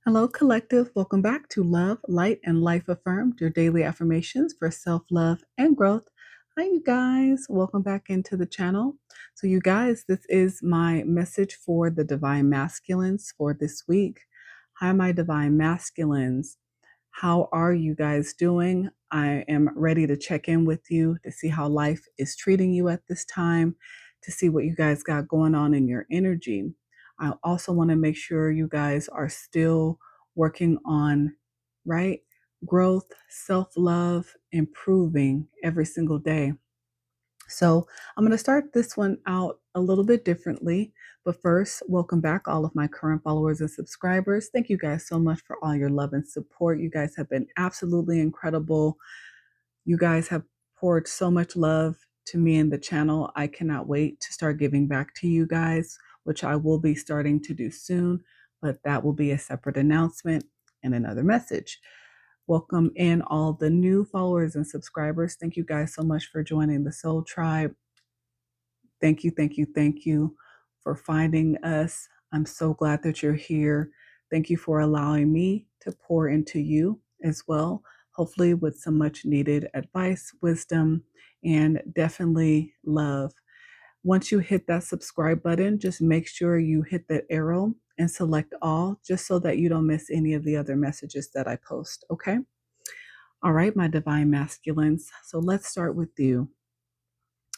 Hello, collective. Welcome back to Love, Light, and Life Affirmed, your daily affirmations for self love and growth. Hi, you guys. Welcome back into the channel. So, you guys, this is my message for the divine masculines for this week. Hi, my divine masculines. How are you guys doing? I am ready to check in with you to see how life is treating you at this time, to see what you guys got going on in your energy. I also want to make sure you guys are still working on, right? Growth, self love, improving every single day. So I'm going to start this one out a little bit differently. But first, welcome back, all of my current followers and subscribers. Thank you guys so much for all your love and support. You guys have been absolutely incredible. You guys have poured so much love to me and the channel. I cannot wait to start giving back to you guys, which I will be starting to do soon, but that will be a separate announcement and another message. Welcome in all the new followers and subscribers. Thank you guys so much for joining the Soul Tribe. Thank you, thank you, thank you for finding us. I'm so glad that you're here. Thank you for allowing me to pour into you as well, hopefully with some much needed advice, wisdom, and definitely love. Once you hit that subscribe button, just make sure you hit that arrow and select all, just so that you don't miss any of the other messages that I post, okay? All right, my divine masculines. So let's start with you.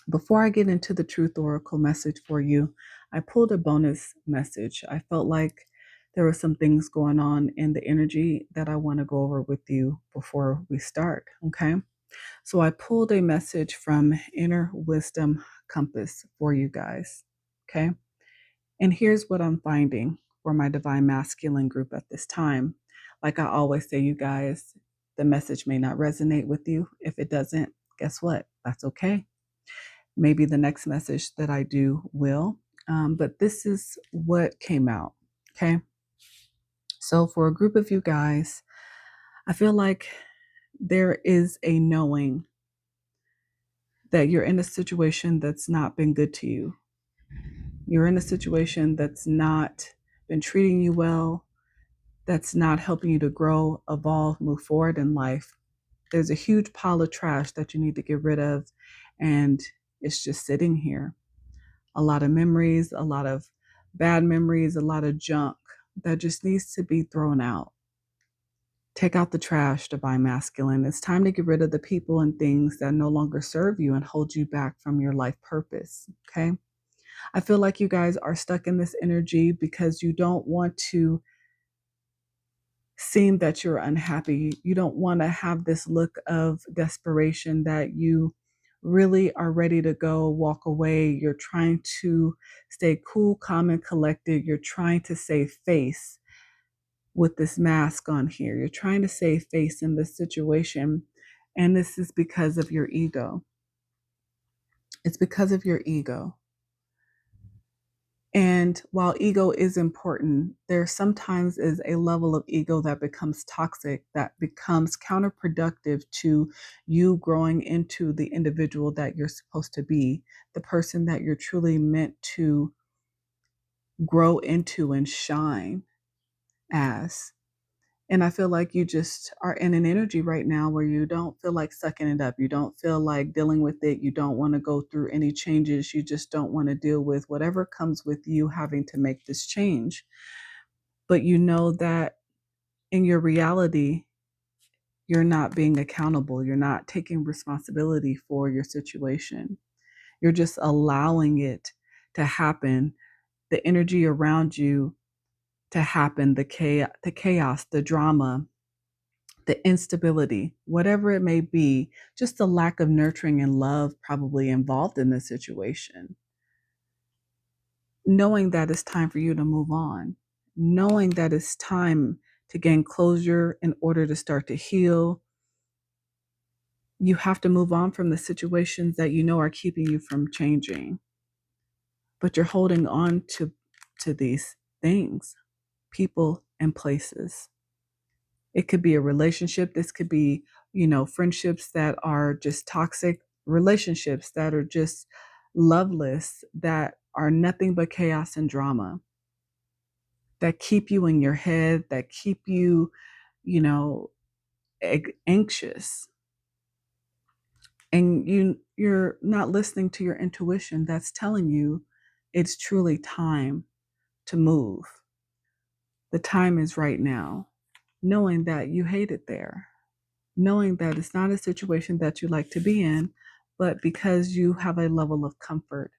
Before I get into the truth oracle message for you, I pulled a bonus message. I felt like there were some things going on in the energy that I want to go over with you before we start, okay? So I pulled a message from Inner Wisdom Compass for you guys, okay? And here's what I'm finding for my divine masculine group at this time. Like I always say, you guys, the message may not resonate with you. If it doesn't, guess what? That's okay. Maybe the next message that I do will. But this is what came out, okay? So for a group of you guys, I feel like there is a knowing that you're in a situation that's not been good to you. You're in a situation that's not been treating you well, that's not helping you to grow, evolve, move forward in life. There's a huge pile of trash that you need to get rid of, and it's just sitting here. A lot of memories, a lot of bad memories, a lot of junk that just needs to be thrown out. Take out the trash, divine masculine. It's time to get rid of the people and things that no longer serve you and hold you back from your life purpose, okay? I feel like you guys are stuck in this energy because you don't want to seem that you're unhappy. You don't want to have this look of desperation that you really are ready to go, walk away. You're trying to stay cool, calm, and collected. You're trying to save face with this mask on here. You're trying to save face in this situation. And this is because of your ego. It's because of your ego. And while ego is important, there sometimes is a level of ego that becomes toxic, that becomes counterproductive to you growing into the individual that you're supposed to be, the person that you're truly meant to grow into and shine as. And I feel like you just are in an energy right now where you don't feel like sucking it up. You don't feel like dealing with it. You don't want to go through any changes. You just don't want to deal with whatever comes with you having to make this change. But you know that in your reality, you're not being accountable. You're not taking responsibility for your situation. You're just allowing it to happen. The energy around you to happen, the chaos, the drama, the instability, whatever it may be, just the lack of nurturing and love probably involved in this situation. Knowing that it's time for you to move on, knowing that it's time to gain closure in order to start to heal. You have to move on from the situations that you know are keeping you from changing. But you're holding on to these things, people and places. It could be a relationship. This could be, friendships that are just toxic, relationships that are just loveless, that are nothing but chaos and drama. that keep you in your head, that keep you, anxious. And you're not listening to your intuition that's telling you it's truly time to move. The time is right now, knowing that you hate it there, knowing that it's not a situation that you like to be in, but because you have a level of comfort,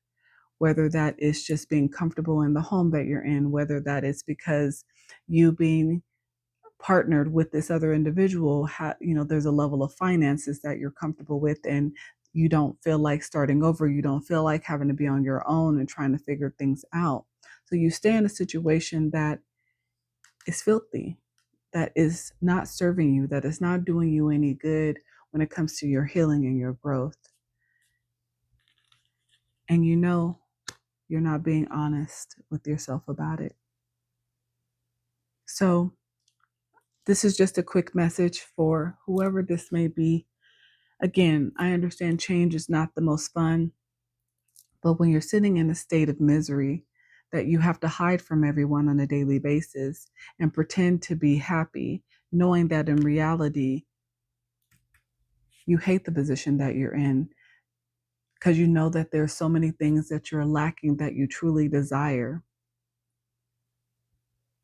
whether that is just being comfortable in the home that you're in, whether that is because you being partnered with this other individual, there's a level of finances that you're comfortable with, and you don't feel like starting over. You don't feel like having to be on your own and trying to figure things out. So you stay in a situation that is filthy, that is not serving you, that is not doing you any good when it comes to your healing and your growth. And you're not being honest with yourself about it. So this is just a quick message for whoever this may be. Again, I understand change is not the most fun, but when you're sitting in a state of misery that you have to hide from everyone on a daily basis and pretend to be happy, knowing that in reality, you hate the position that you're in because you know that there's so many things that you're lacking that you truly desire.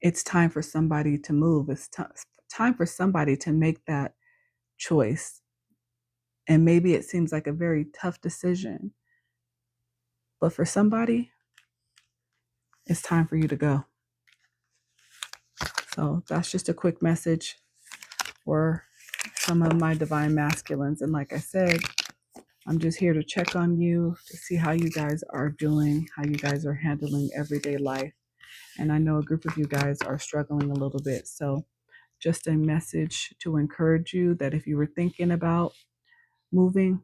It's time for somebody to move. It's time for somebody to make that choice. And maybe it seems like a very tough decision, but for somebody, it's time for you to go. So that's just a quick message for some of my divine masculines. And like I said, I'm just here to check on you, to see how you guys are doing, how you guys are handling everyday life. And I know a group of you guys are struggling a little bit. So just a message to encourage you that if you were thinking about moving,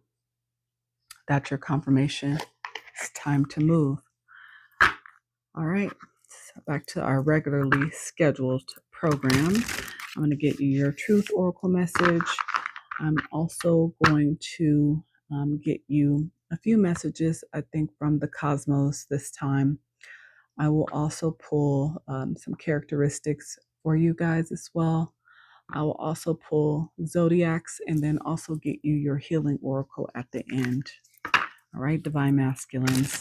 that's your confirmation. It's time to move. All right, so back to our regularly scheduled program. I'm going to get you your truth oracle message. I'm also going to get you a few messages, I think, from the cosmos this time. I will also pull some characteristics for you guys as well. I will also pull zodiacs and then also get you your healing oracle at the end. All right, divine masculines,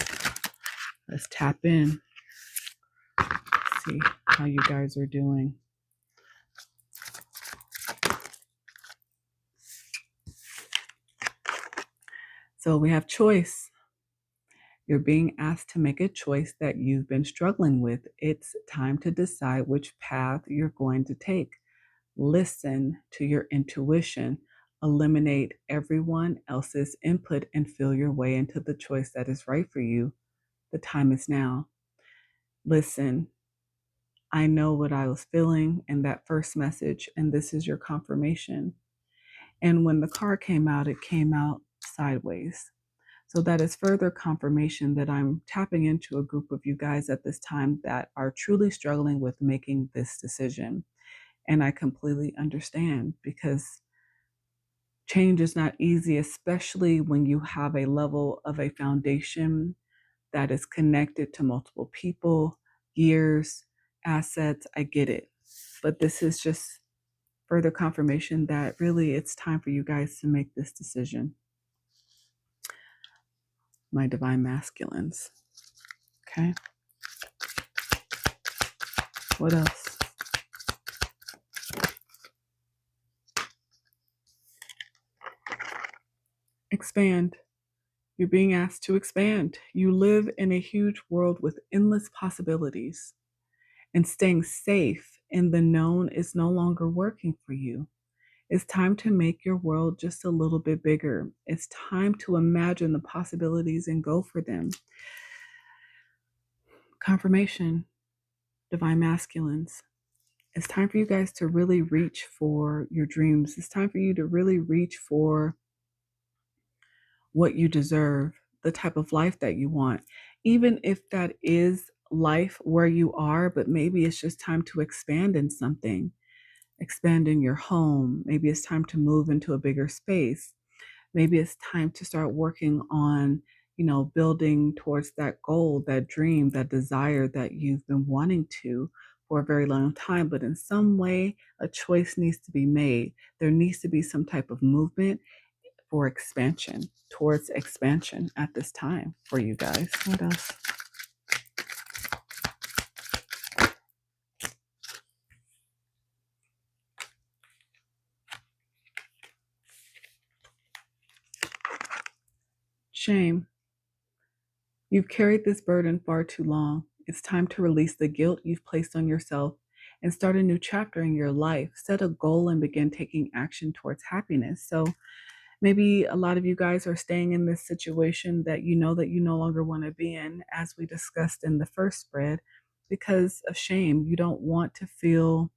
let's tap in. See how you guys are doing. So we have choice. You're being asked to make a choice that you've been struggling with. It's time to decide which path you're going to take. Listen to your intuition. Eliminate everyone else's input and feel your way into the choice that is right for you. The time is now. Listen, I know what I was feeling in that first message, and this is your confirmation. And when the card came out, it came out sideways. So that is further confirmation that I'm tapping into a group of you guys at this time that are truly struggling with making this decision. And I completely understand, because change is not easy, especially when you have a level of a foundation that is connected to multiple people, years, assets. I get it. But this is just further confirmation that really it's time for you guys to make this decision. My divine masculines. Okay. What else? Expand. You're being asked to expand. You live in a huge world with endless possibilities, and staying safe in the known is no longer working for you. It's time to make your world just a little bit bigger. It's time to imagine the possibilities and go for them. Confirmation, divine masculines. It's time for you guys to really reach for your dreams. It's time for you to really reach for what you deserve, the type of life that you want, even if that is life where you are, but maybe it's just time to expand in something, expand in your home. Maybe it's time to move into a bigger space. Maybe it's time to start working on, building towards that goal, that dream, that desire that you've been wanting to for a very long time, but in some way, a choice needs to be made. There needs to be some type of movement for expansion, towards expansion at this time for you guys. What else? Shame. You've carried this burden far too long. It's time to release the guilt you've placed on yourself and start a new chapter in your life. Set a goal and begin taking action towards happiness. So maybe a lot of you guys are staying in this situation that you no longer want to be in, as we discussed in the first spread, because of shame. You don't want to feel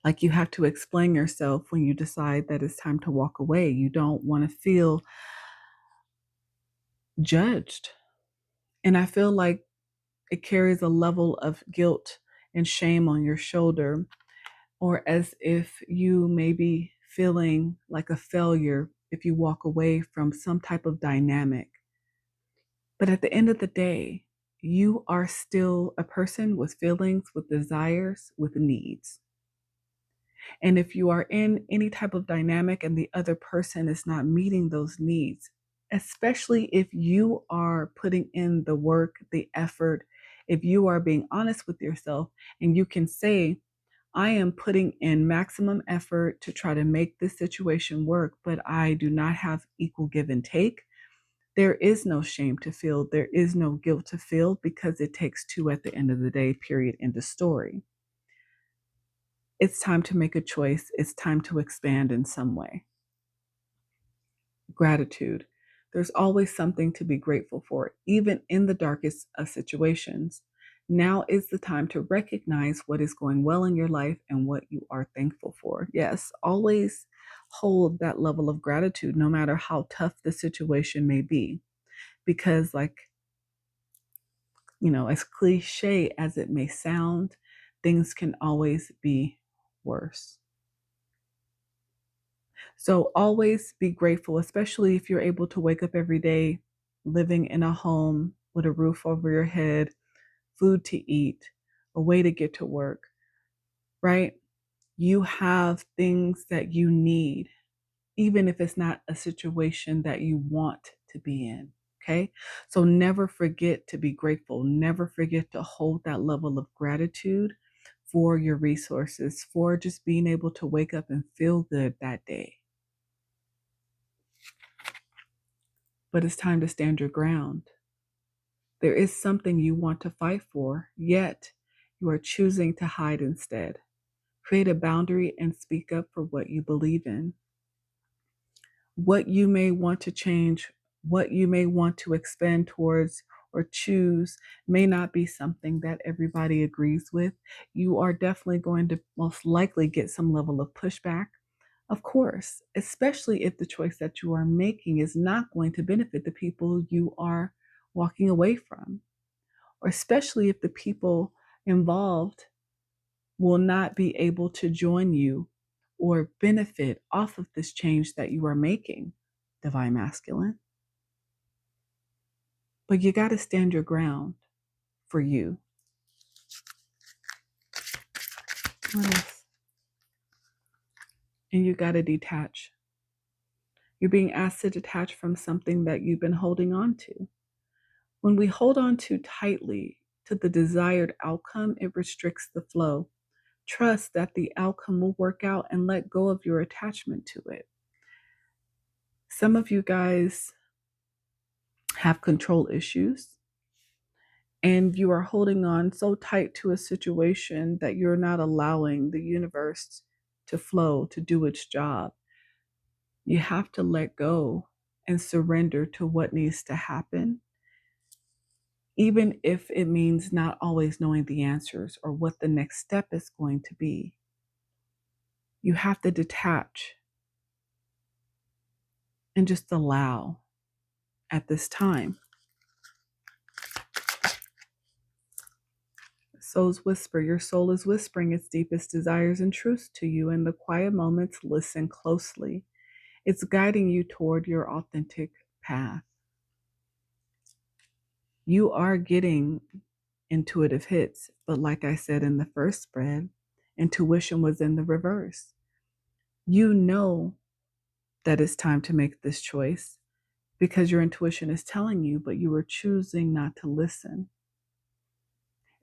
like you have to explain yourself when you decide that it's time to walk away. You don't want to feel judged. And I feel like it carries a level of guilt and shame on your shoulder, or as if you may be feeling like a failure if you walk away from some type of dynamic. But at the end of the day, you are still a person with feelings, with desires, with needs. And if you are in any type of dynamic and the other person is not meeting those needs, especially if you are putting in the work, the effort, if you are being honest with yourself and you can say, I am putting in maximum effort to try to make this situation work, but I do not have equal give and take. There is no shame to feel. There is no guilt to feel, because it takes two at the end of the day, period, end of story. It's time to make a choice. It's time to expand in some way. Gratitude. There's always something to be grateful for, even in the darkest of situations. Now is the time to recognize what is going well in your life and what you are thankful for. Yes, always hold that level of gratitude, no matter how tough the situation may be. Because, like, as cliche as it may sound, things can always be worse. So always be grateful, especially if you're able to wake up every day living in a home with a roof over your head, food to eat, a way to get to work, right? You have things that you need, even if it's not a situation that you want to be in. Okay. So never forget to be grateful. Never forget to hold that level of gratitude for your resources, for just being able to wake up and feel good that day. But it's time to stand your ground. There is something you want to fight for, yet you are choosing to hide instead. Create a boundary and speak up for what you believe in. What you may want to change, what you may want to expand towards or choose may not be something that everybody agrees with. You are definitely going to most likely get some level of pushback. Of course, especially if the choice that you are making is not going to benefit the people you are walking away from, or especially if the people involved will not be able to join you or benefit off of this change that you are making, Divine Masculine. But you got to stand your ground for you. What else? And you got to detach. You're being asked to detach from something that you've been holding on to. When we hold on too tightly to the desired outcome, it restricts the flow. Trust that the outcome will work out and let go of your attachment to it. Some of you guys have control issues, and you are holding on so tight to a situation that you're not allowing the universe to flow, to do its job. You have to let go and surrender to what needs to happen, even if it means not always knowing the answers or what the next step is going to be. You have to detach and just allow at this time. Soul's whisper. Your soul is whispering its deepest desires and truths to you. In the quiet moments, listen closely. It's guiding you toward your authentic path. You are getting intuitive hits. But like I said in the first spread, intuition was in the reverse. You know that it's time to make this choice because your intuition is telling you, but you are choosing not to listen.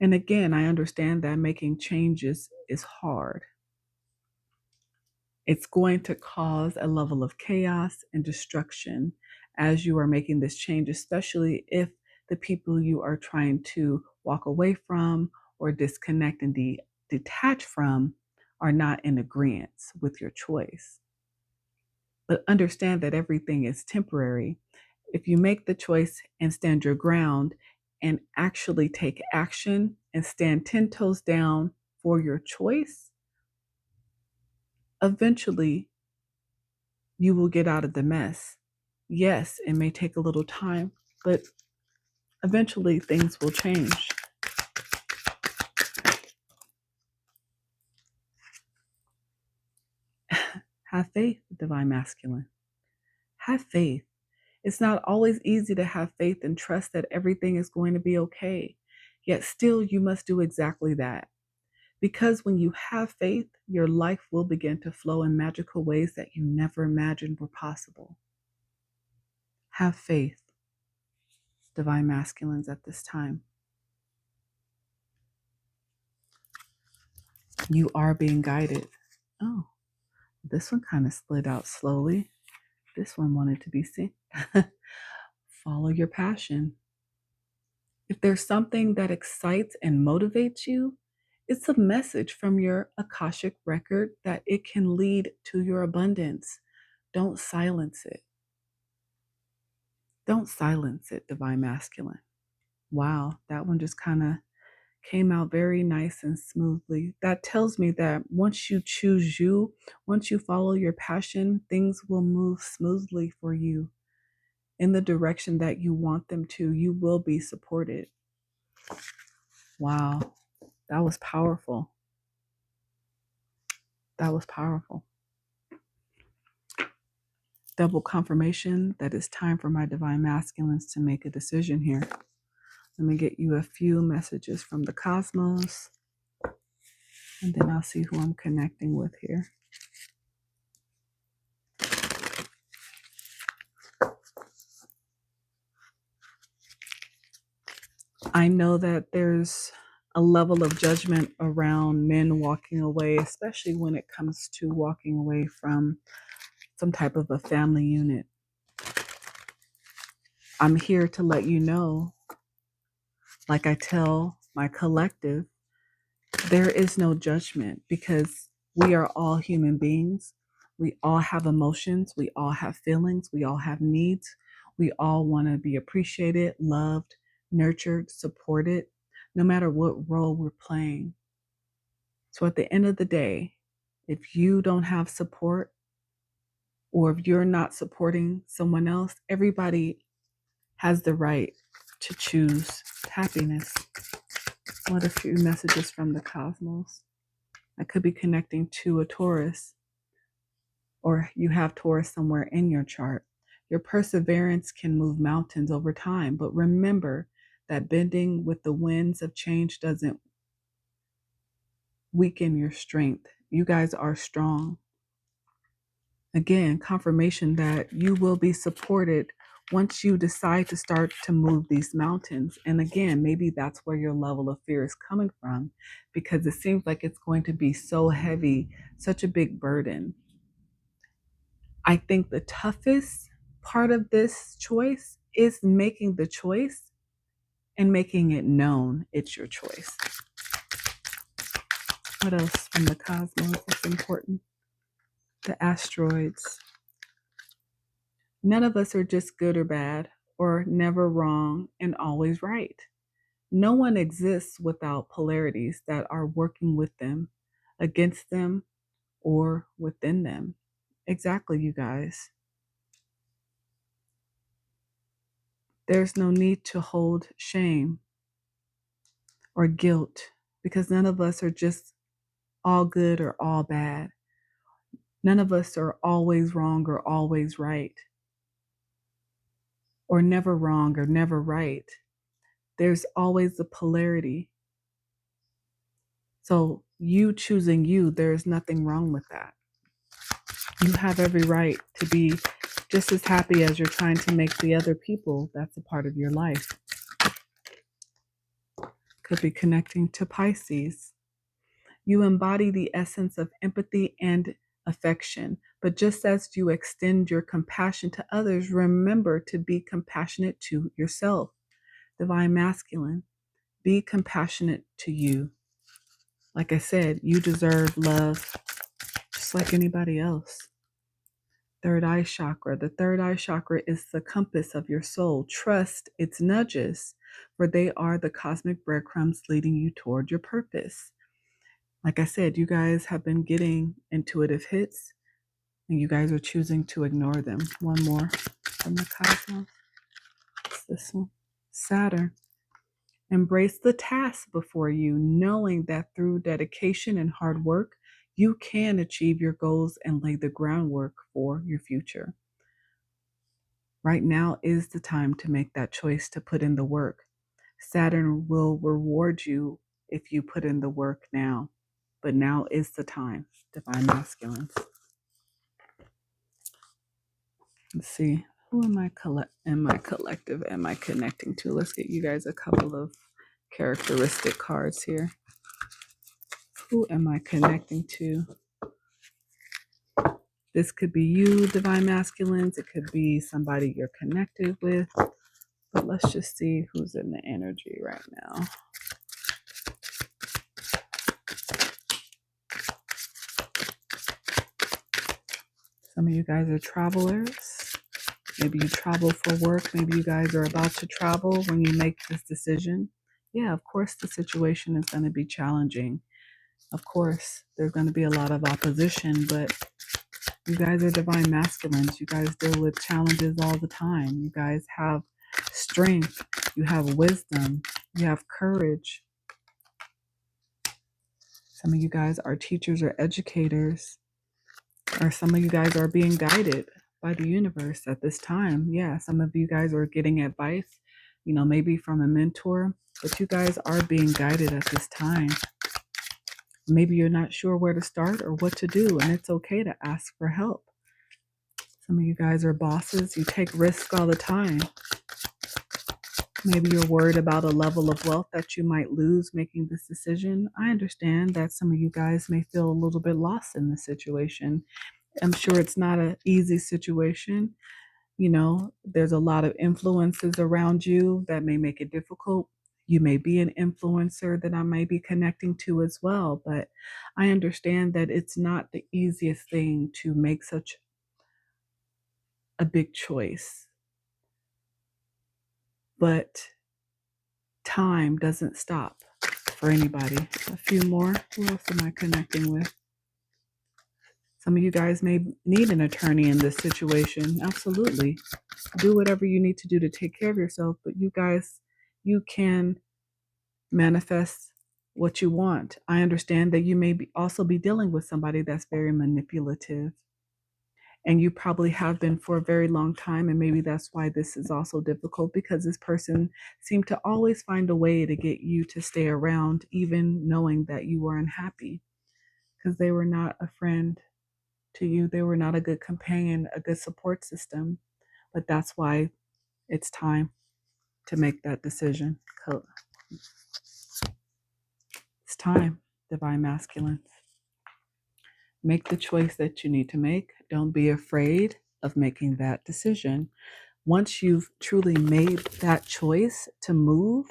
And again, I understand that making changes is hard. It's going to cause a level of chaos and destruction as you are making this change, especially if the people you are trying to walk away from or disconnect and detach from are not in agreement with your choice. But understand that everything is temporary. If you make the choice and stand your ground and actually take action and stand 10 toes down for your choice, eventually you will get out of the mess. Yes, it may take a little time, but eventually things will change. Have faith, divine masculine. Have faith. It's not always easy to have faith and trust that everything is going to be okay. Yet still, you must do exactly that. Because when you have faith, your life will begin to flow in magical ways that you never imagined were possible. Have faith, divine masculines, at this time. You are being guided. Oh, this one kind of slid out slowly. This one wanted to be seen. Follow your passion. If there's something that excites and motivates you, it's a message from your Akashic record that it can lead to your abundance. Don't silence it. Don't silence it, divine masculine. Wow, that one just kind of came out very nice and smoothly. That tells me that once you choose you, once you follow your passion, things will move smoothly for you in the direction that you want them to. You will be supported. Wow, that was powerful. That was powerful. Double confirmation that it's time for my divine masculines to make a decision here. Let me get you a few messages from the cosmos, and then I'll see who I'm connecting with here. I know that there's a level of judgment around men walking away, especially when it comes to walking away from some type of a family unit. I'm here to let you know, like I tell my collective, there is no judgment because we are all human beings. We all have emotions. We all have feelings. We all have needs. We all want to be appreciated, loved, nurtured, supported, no matter what role we're playing. So at the end of the day, if you don't have support or if you're not supporting someone else, everybody has the right to choose happiness. What a few messages from the cosmos. I could be connecting to a Taurus, or you have Taurus somewhere in your chart. Your perseverance can move mountains over time, but remember that bending with the winds of change doesn't weaken your strength. You guys are strong. Again, confirmation that you will be supported once you decide to start to move these mountains. And again, maybe that's where your level of fear is coming from, because it seems like it's going to be so heavy, such a big burden. I think the toughest part of this choice is making the choice and making it known it's your choice. What else from the cosmos is important? The asteroids. None of us are just good or bad, or never wrong and always right. No one exists without polarities that are working with them, against them, or within them. Exactly, you guys. There's no need to hold shame or guilt because none of us are just all good or all bad. None of us are always wrong or always right, or never wrong or never right. There's always the polarity. So you choosing you, there's nothing wrong with that. You have every right to be just as happy as you're trying to make the other people that's a part of your life. Could be connecting to Pisces. You embody the essence of empathy and affection, but just as you extend your compassion to others, remember to be compassionate to yourself. Divine Masculine, be compassionate to you. Like I said, you deserve love just like anybody else. Third eye chakra. The third eye chakra is the compass of your soul. Trust its nudges, for they are the cosmic breadcrumbs leading you toward your purpose. Like I said, you guys have been getting intuitive hits, and you guys are choosing to ignore them. One more from the cosmos. It's this one. Saturn. Embrace the task before you, knowing that through dedication and hard work, you can achieve your goals and lay the groundwork for your future. Right now is the time to make that choice to put in the work. Saturn will reward you if you put in the work now, but now is the time. Divine Masculine. Let's see, who am I collective am I connecting to? Let's get you guys a couple of characteristic cards here. Who am I connecting to? This could be you, Divine Masculines. It could be somebody you're connected with. But let's just see who's in the energy right now. Some of you guys are travelers. Maybe you travel for work. Maybe you guys are about to travel when you make this decision. Yeah, of course the situation is going to be challenging. Of course, there's going to be a lot of opposition, but you guys are Divine Masculines. You guys deal with challenges all the time. You guys have strength. You have wisdom. You have courage. Some of you guys are teachers or educators, or some of you guys are being guided by the universe at this time. Yeah, some of you guys are getting advice, maybe from a mentor, but you guys are being guided at this time. Maybe you're not sure where to start or what to do, and it's okay to ask for help. Some of you guys are bosses. You take risks all the time. Maybe you're worried about a level of wealth that you might lose making this decision. I understand that some of you guys may feel a little bit lost in this situation. I'm sure it's not an easy situation. There's a lot of influences around you that may make it difficult. You may be an influencer that I may be connecting to as well, but I understand that it's not the easiest thing to make such a big choice. But time doesn't stop for anybody. A few more. Who else am I connecting with? Some of you guys may need an attorney in this situation. Absolutely. Do whatever you need to do to take care of yourself, but you guys, you can manifest what you want. I understand that you may also be dealing with somebody that's very manipulative, and you probably have been for a very long time, and maybe that's why this is also difficult, because this person seemed to always find a way to get you to stay around, even knowing that you were unhappy, because they were not a friend to you. They were not a good companion, a good support system. But that's why it's time to make that decision. It's time, Divine Masculine. Make the choice that you need to make. Don't be afraid of making that decision. Once you've truly made that choice to move,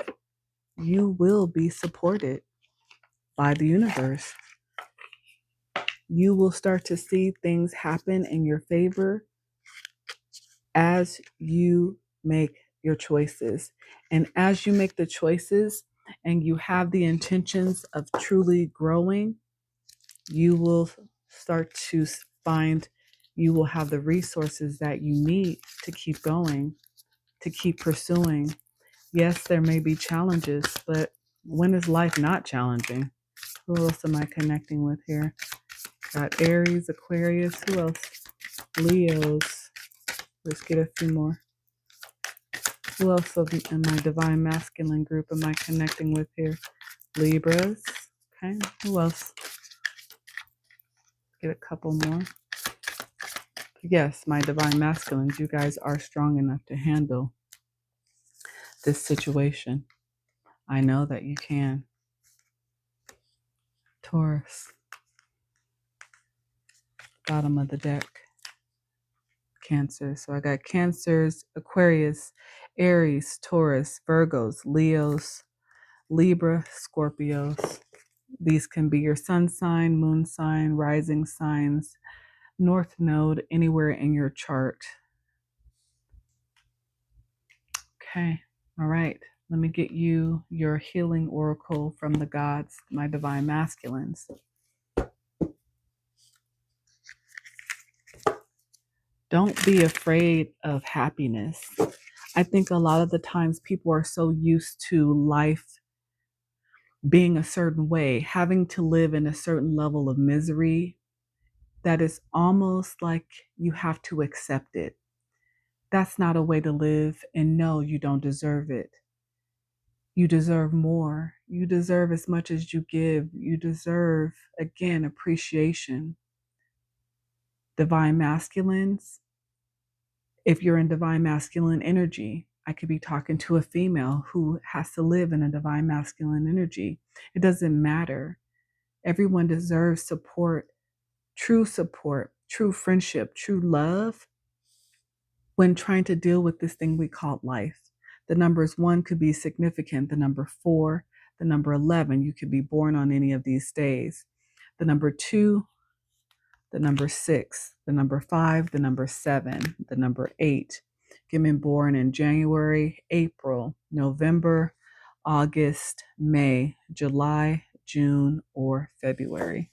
you will be supported by the universe. You will start to see things happen in your favor as you make your choices. And as you make the choices and you have the intentions of truly growing, you will start to find you will have the resources that you need to keep going, to keep pursuing. Yes, there may be challenges, but when is life not challenging? Who else am I connecting with here? Got Aries, Aquarius, who else? Leos. Let's get a few more. Who else in my divine masculine group am I connecting with here? Libras. Okay. Who else? Get a couple more. Yes, my divine masculines, you guys are strong enough to handle this situation. I know that you can. Taurus. Bottom of the deck. Cancer. So I got Cancers, Aquarius, Aries, Taurus, Virgos, Leos, Libra, Scorpios. These can be your sun sign, moon sign, rising signs, north node, anywhere in your chart. Okay. All right. Let me get you your healing oracle from the gods, my divine masculines. Don't be afraid of happiness. I think a lot of the times people are so used to life being a certain way, having to live in a certain level of misery, that is almost like you have to accept it. That's not a way to live, and no, you don't deserve it. You deserve more. You deserve as much as you give. You deserve, again, appreciation. Divine masculines, if you're in divine masculine energy, I could be talking to a female who has to live in a divine masculine energy. It doesn't matter. Everyone deserves support, true friendship, true love when trying to deal with this thing we call life. The numbers 1 could be significant. The number 4, the number 11, you could be born on any of these days. The number 2, the number 6, the number 5, the number 7, the number 8. Women born in January, April, November, August, May, July, June, or February.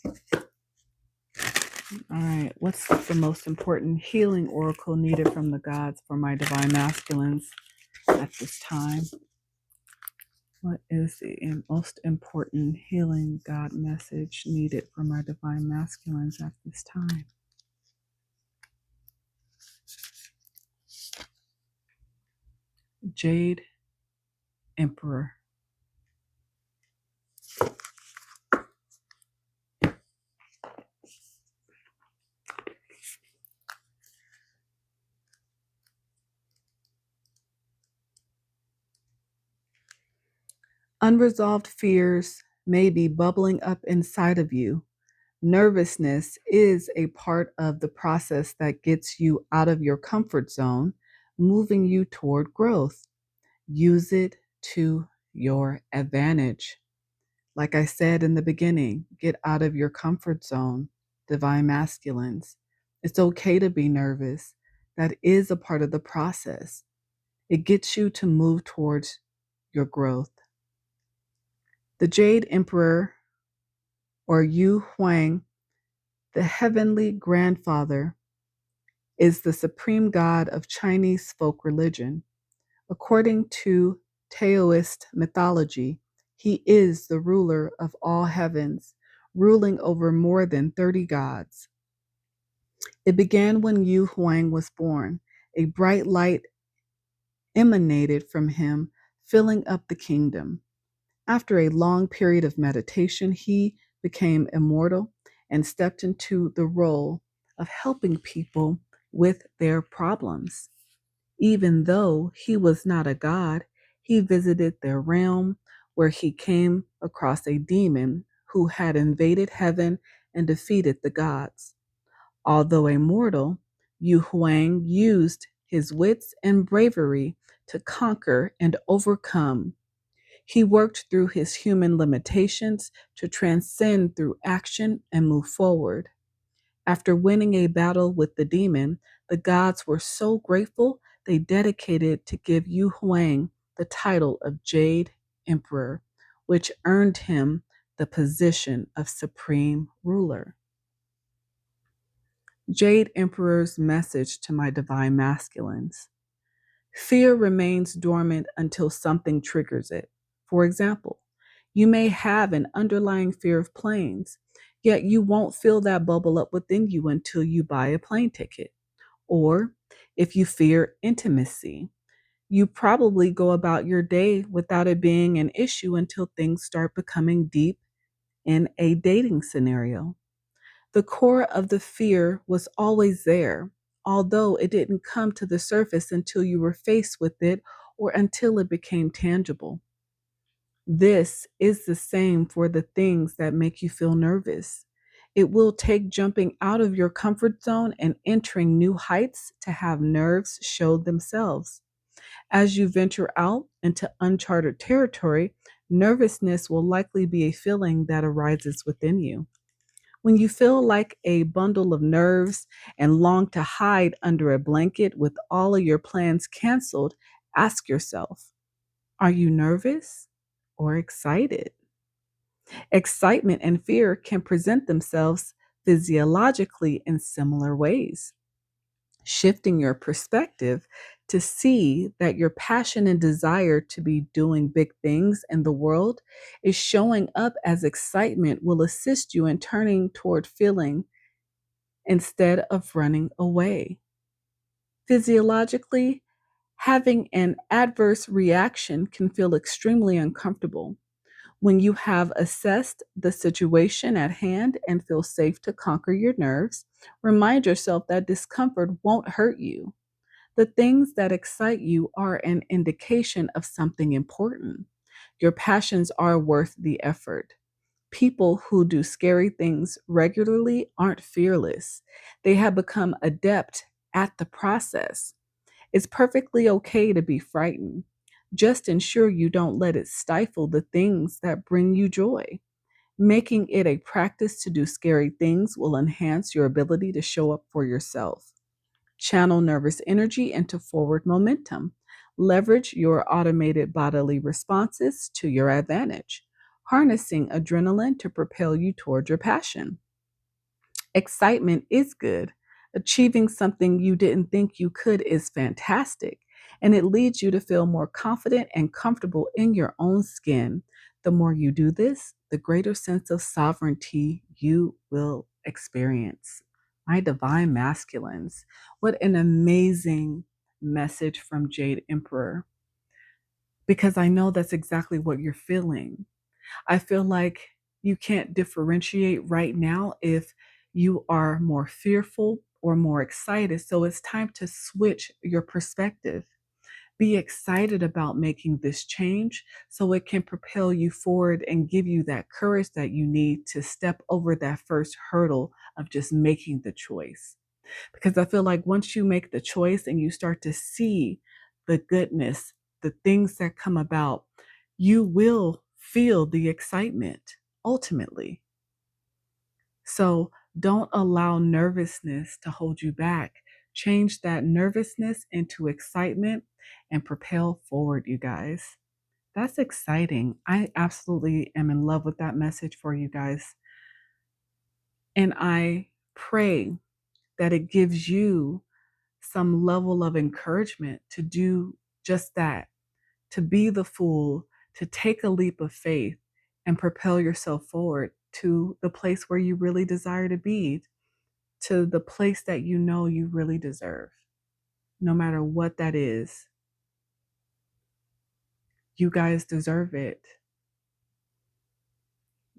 All right, what's the most important healing oracle needed from the gods for my divine masculines at this time? What is the most important healing God message needed for my divine masculines at this time? Jade Emperor. Unresolved fears may be bubbling up inside of you. Nervousness is a part of the process that gets you out of your comfort zone, moving you toward growth. Use it to your advantage. Like I said in the beginning, get out of your comfort zone, divine masculines. It's okay to be nervous. That is a part of the process. It gets you to move towards your growth. The Jade Emperor, or Yu Huang, the heavenly grandfather, is the supreme god of Chinese folk religion. According to Taoist mythology, he is the ruler of all heavens, ruling over more than 30 gods. It began when Yu Huang was born. A bright light emanated from him, filling up the kingdom. After a long period of meditation, he became immortal and stepped into the role of helping people with their problems. Even though he was not a god, he visited their realm where he came across a demon who had invaded heaven and defeated the gods. Although a mortal, Yu Huang used his wits and bravery to conquer and overcome. He worked through his human limitations to transcend through action and move forward. After winning a battle with the demon, the gods were so grateful they dedicated to give Yu Huang the title of Jade Emperor, which earned him the position of supreme ruler. Jade Emperor's message to my divine masculines. Fear remains dormant until something triggers it. For example, you may have an underlying fear of planes, yet you won't feel that bubble up within you until you buy a plane ticket. Or if you fear intimacy, You probably go about your day without it being an issue until things start becoming deep in a dating scenario. The core of the fear was always there, although it didn't come to the surface until you were faced with it or until it became tangible. This is the same for the things that make you feel nervous. It will take jumping out of your comfort zone and entering new heights to have nerves show themselves. As you venture out into uncharted territory, nervousness will likely be a feeling that arises within you. When you feel like a bundle of nerves and long to hide under a blanket with all of your plans canceled, ask yourself, are you nervous or excited? Excitement and fear can present themselves physiologically in similar ways. Shifting your perspective to see that your passion and desire to be doing big things in the world is showing up as excitement will assist you in turning toward feeling instead of running away. Physiologically, having an adverse reaction can feel extremely uncomfortable. When you have assessed the situation at hand and feel safe to conquer your nerves, remind yourself that discomfort won't hurt you. The things that excite you are an indication of something important. Your passions are worth the effort. People who do scary things regularly aren't fearless. They have become adept at the process. It's perfectly okay to be frightened. Just ensure you don't let it stifle the things that bring you joy. Making it a practice to do scary things will enhance your ability to show up for yourself. Channel nervous energy into forward momentum. Leverage your automated bodily responses to your advantage, harnessing adrenaline to propel you toward your passion. Excitement is good. Achieving something you didn't think you could is fantastic, and it leads you to feel more confident and comfortable in your own skin. The more you do this, the greater sense of sovereignty you will experience. My divine masculines, what an amazing message from Jade Emperor, because I know that's exactly what you're feeling. I feel like you can't differentiate right now if you are more fearful or more excited. So it's time to switch your perspective. Be excited about making this change so it can propel you forward and give you that courage that you need to step over that first hurdle of just making the choice. Because I feel like once you make the choice and you start to see the goodness, the things that come about, you will feel the excitement ultimately. So don't allow nervousness to hold you back. Change that nervousness into excitement and propel forward, you guys. That's exciting. I absolutely am in love with that message for you guys. And I pray that it gives you some level of encouragement to do just that, to be the fool, to take a leap of faith and propel yourself forward to the place where you really desire to be, to the place that you know you really deserve, no matter what that is. You guys deserve it.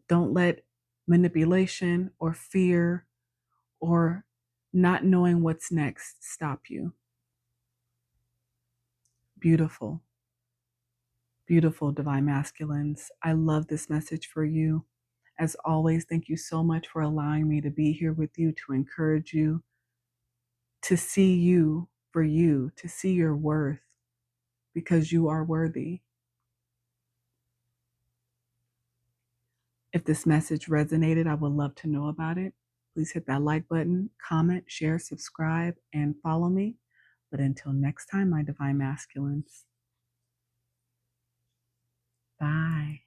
Don't let manipulation or fear or not knowing what's next stop you. Beautiful. Beautiful, divine masculines. I love this message for you. As always, thank you so much for allowing me to be here with you, to encourage you, to see you for you, to see your worth, because you are worthy. If this message resonated, I would love to know about it. Please hit that like button, comment, share, subscribe, and follow me. But until next time, my divine masculines, bye.